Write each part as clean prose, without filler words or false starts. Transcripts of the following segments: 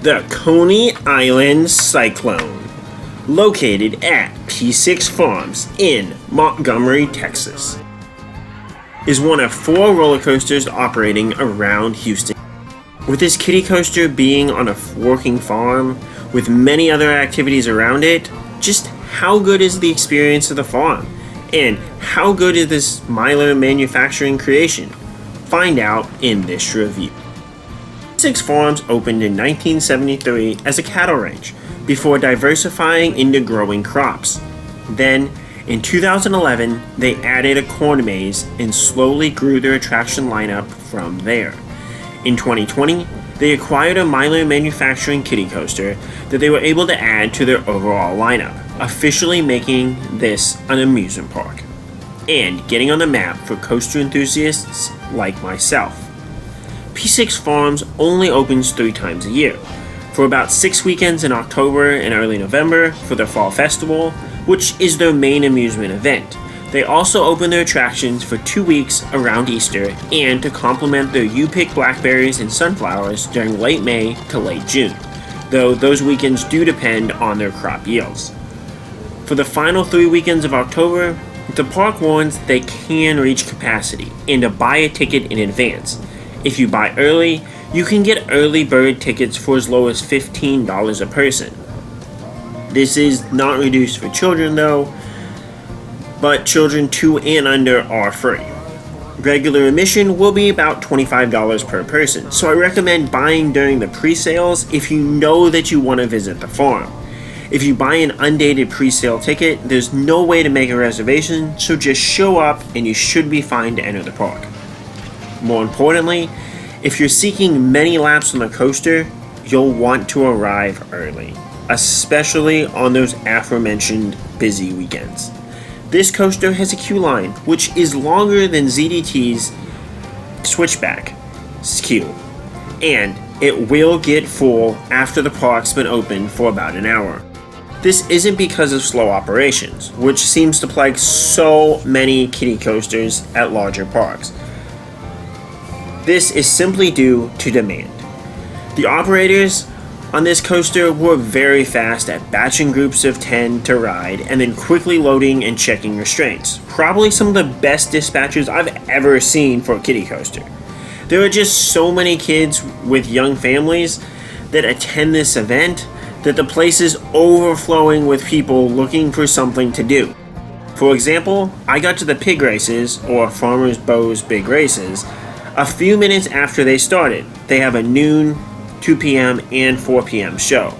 The Coney Island Cyclone, located at P-6 Farms in Montgomery, Texas, is one of 4 roller coasters operating around Houston. With this kiddie coaster being on a working farm with many other activities around it, just how good is the experience of the farm? And how good is this Milo manufacturing creation? Find out in this review. P-6 Farms opened in 1973 as a cattle ranch before diversifying into growing crops. Then, in 2011, they added a corn maze and slowly grew their attraction lineup from there. In 2020, they acquired a Milo manufacturing kiddie coaster that they were able to add to their overall lineup, officially making this an amusement park and getting on the map for coaster enthusiasts like myself. P-6 Farms only opens 3 times a year, for about 6 weekends in October and early November for their Fall Festival, which is their main amusement event. They also open their attractions for 2 weeks around Easter and to complement their You-Pick blackberries and sunflowers during late May to late June, though those weekends do depend on their crop yields. For the final 3 weekends of October, the park warns they can reach capacity and to buy a ticket in advance. If you buy early, you can get early bird tickets for as low as $15 a person. This is not reduced for children though, but children 2 and under are free. Regular admission will be about $25 per person, so I recommend buying during the pre-sales if you know that you want to visit the farm. If you buy an undated pre-sale ticket, there's no way to make a reservation, so just show up and you should be fine to enter the park. More importantly, if you're seeking many laps on the coaster, you'll want to arrive early, especially on those aforementioned busy weekends. This coaster has a queue line, which is longer than ZDT's Switchback queue, and it will get full after the park's been open for about an hour. This isn't because of slow operations, which seems to plague so many kiddie coasters at larger parks. This is simply due to demand. The operators on this coaster were very fast at batching groups of 10 to ride and then quickly loading and checking restraints. Probably some of the best dispatchers I've ever seen for a kiddie coaster. There are just so many kids with young families that attend this event that the place is overflowing with people looking for something to do. For example, I got to the pig races, or Farmers Bow's big races, a few minutes after they started. They have a noon, 2 p.m., and 4 p.m. show.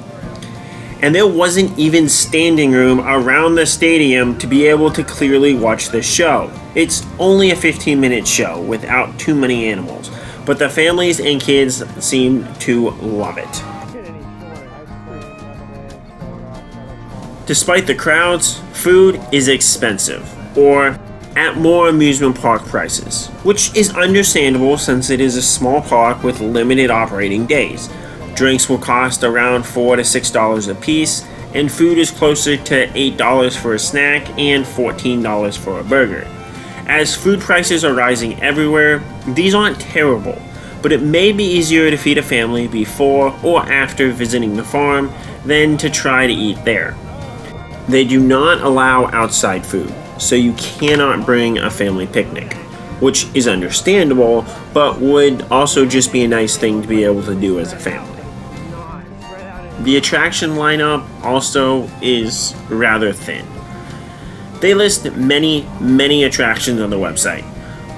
And there wasn't even standing room around the stadium to be able to clearly watch the show. It's only a 15-minute show without too many animals, but the families and kids seem to love it. Despite the crowds, food is expensive, or at more amusement park prices, which is understandable since it is a small park with limited operating days. Drinks will cost around $4 to $6 a piece, and food is closer to $8 for a snack and $14 for a burger. As food prices are rising everywhere, these aren't terrible, but it may be easier to feed a family before or after visiting the farm than to try to eat there. They do not allow outside food, so you cannot bring a family picnic, which is understandable, but would also just be a nice thing to be able to do as a family. The attraction lineup also is rather thin. They list many attractions on the website,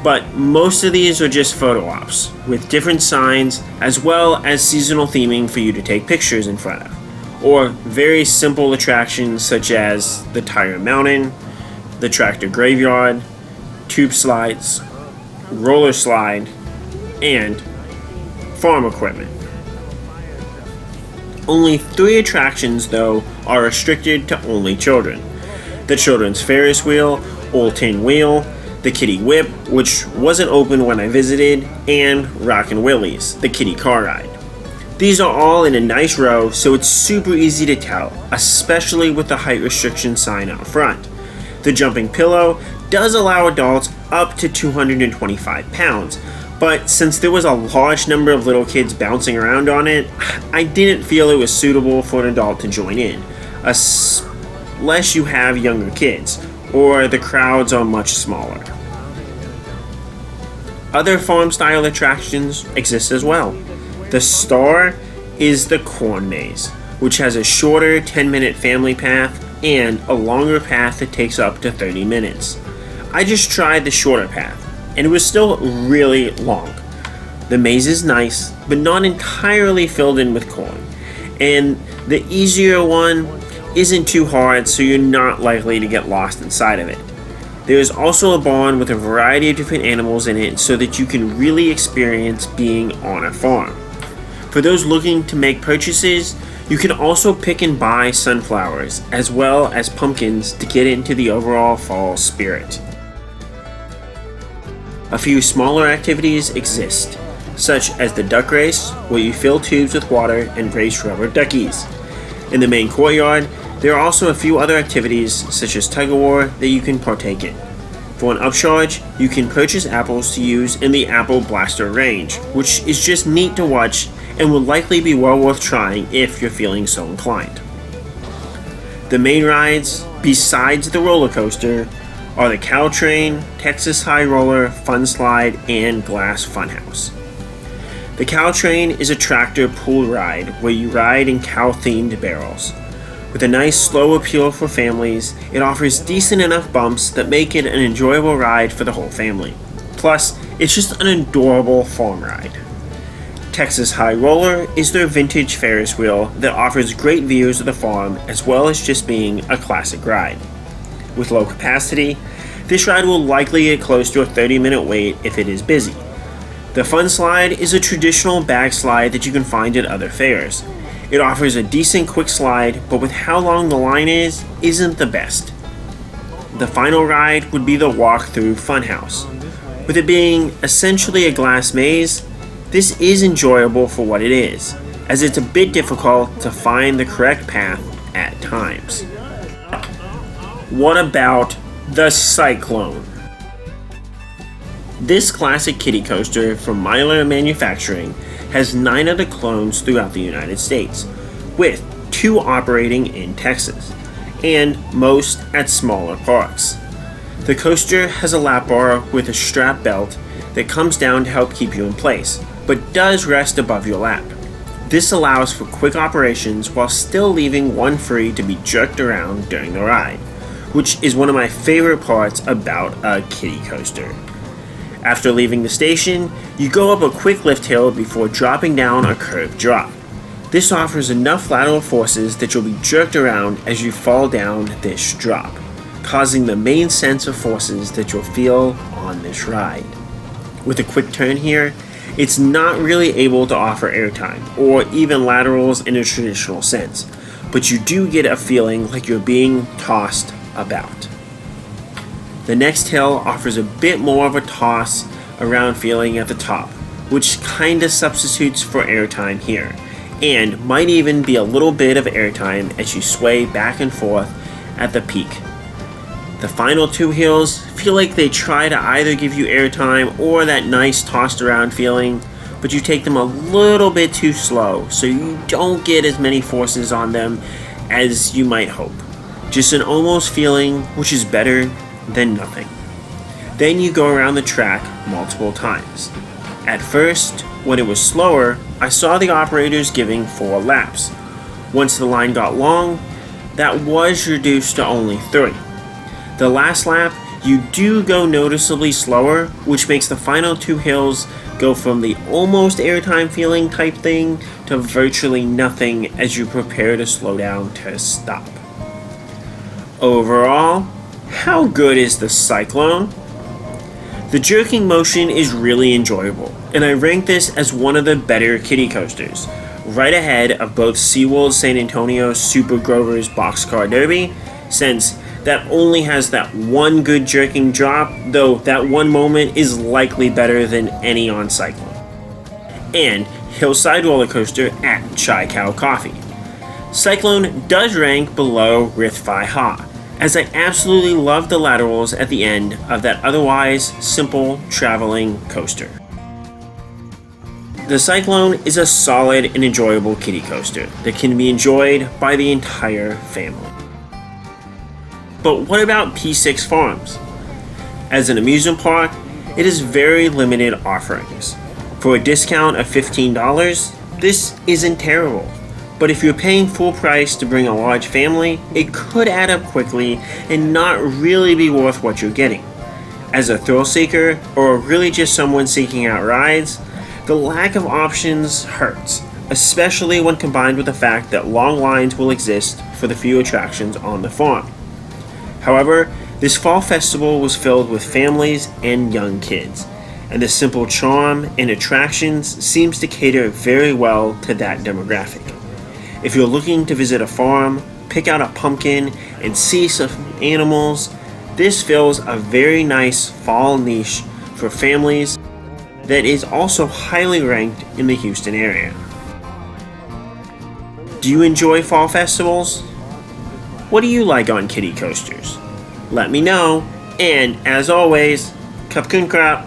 but most of these are just photo ops with different signs as well as seasonal theming for you to take pictures in front of, or very simple attractions such as the Tire Mountain, the Tractor Graveyard, Tube Slides, Roller Slide, and Farm Equipment. Only 3 attractions, though, are restricted to only children. The Children's Ferris Wheel, Old Tin Wheel, the Kiddie Whip, which wasn't open when I visited, and Rockin' Willie's, the kiddie car ride. These are all in a nice row, so it's super easy to tell, especially with the height restriction sign out front. The Jumping Pillow does allow adults up to 225 pounds, But since there was a large number of little kids bouncing around on it, I didn't feel it was suitable for an adult to join in, unless you have younger kids, or the crowds are much smaller. Other farm-style attractions exist as well. The star is the corn maze, which has a shorter 10-minute family path and a longer path that takes up to 30 minutes. I just tried the shorter path, and it was still really long. The maze is nice, but not entirely filled in with corn, and the easier one isn't too hard, so you're not likely to get lost inside of it. There is also a barn with a variety of different animals in it so that you can really experience being on a farm. For those looking to make purchases, you can also pick and buy sunflowers as well as pumpkins to get into the overall fall spirit. A few smaller activities exist, such as the duck race, where you fill tubes with water and race rubber duckies. In the main courtyard, there are also a few other activities, such as tug-of-war, that you can partake in. For an upcharge, you can purchase apples to use in the Apple Blaster range, which is just neat to watch and will likely be well worth trying if you're feeling so inclined. The main rides, besides the roller coaster, are the Cow Train, Texas High Roller, Fun Slide, and Glass Funhouse. The Cow Train is a tractor pull ride where you ride in cow-themed barrels. With a nice slow appeal for families, it offers decent enough bumps that make it an enjoyable ride for the whole family. Plus, it's just an adorable farm ride. Texas High Roller is their vintage Ferris wheel that offers great views of the farm as well as just being a classic ride. With low capacity, this ride will likely get close to a 30-minute wait if it is busy. The Fun Slide is a traditional bag slide that you can find at other fairs. It offers a decent quick slide, but with how long the line is, isn't the best. The final ride would be the Walk-Through Funhouse. With it being essentially a glass maze, this is enjoyable for what it is, as it's a bit difficult to find the correct path at times. What about the Cyclone? This classic kiddie coaster from Myler Manufacturing has 9 other clones throughout the United States, with 2 operating in Texas, and most at smaller parks. The coaster has a lap bar with a strap belt that comes down to help keep you in place, but does rest above your lap. This allows for quick operations while still leaving one free to be jerked around during the ride, which is one of my favorite parts about a kiddie coaster. After leaving the station, you go up a quick lift hill before dropping down a curved drop. This offers enough lateral forces that you'll be jerked around as you fall down this drop, causing the main sense of forces that you'll feel on this ride. With a quick turn here, it's not really able to offer airtime or even laterals in a traditional sense, but you do get a feeling like you're being tossed about. The next hill offers a bit more of a toss around feeling at the top, which kinda substitutes for airtime here, and might even be a little bit of airtime as you sway back and forth at the peak. The final 2 hills feel like they try to either give you airtime or that nice tossed around feeling, but you take them a little bit too slow, so you don't get as many forces on them as you might hope. Just an almost feeling, which is better than nothing. Then you go around the track multiple times. At first, when it was slower, I saw the operators giving 4 laps. Once the line got long, that was reduced to only 3. The last lap, you do go noticeably slower, which makes the final 2 hills go from the almost airtime feeling type thing to virtually nothing as you prepare to slow down to stop. Overall, how good is the Cyclone? The jerking motion is really enjoyable, and I rank this as one of the better kiddie coasters, right ahead of both SeaWorld's San Antonio's Super Grover's Boxcar Derby, since that only has that one good jerking drop, though that one moment is likely better than any on Cyclone. And Hillside Roller Coaster at Chai Cow Coffee. Cyclone does rank below Rithfi Ha, as I absolutely love the laterals at the end of that otherwise simple traveling coaster. The Cyclone is a solid and enjoyable kiddie coaster that can be enjoyed by the entire family. But what about P-6 Farms? As an amusement park, it has very limited offerings. For a discount of $15, this isn't terrible. But if you're paying full price to bring a large family, it could add up quickly and not really be worth what you're getting. As a thrill seeker, or really just someone seeking out rides, the lack of options hurts, especially when combined with the fact that long lines will exist for the few attractions on the farm. However, this fall festival was filled with families and young kids, and the simple charm and attractions seems to cater very well to that demographic. If you're looking to visit a farm, pick out a pumpkin, and see some animals, this fills a very nice fall niche for families that is also highly ranked in the Houston area. Do you enjoy fall festivals? What do you like on kiddie coasters? Let me know, and as always, Kapkun Krap!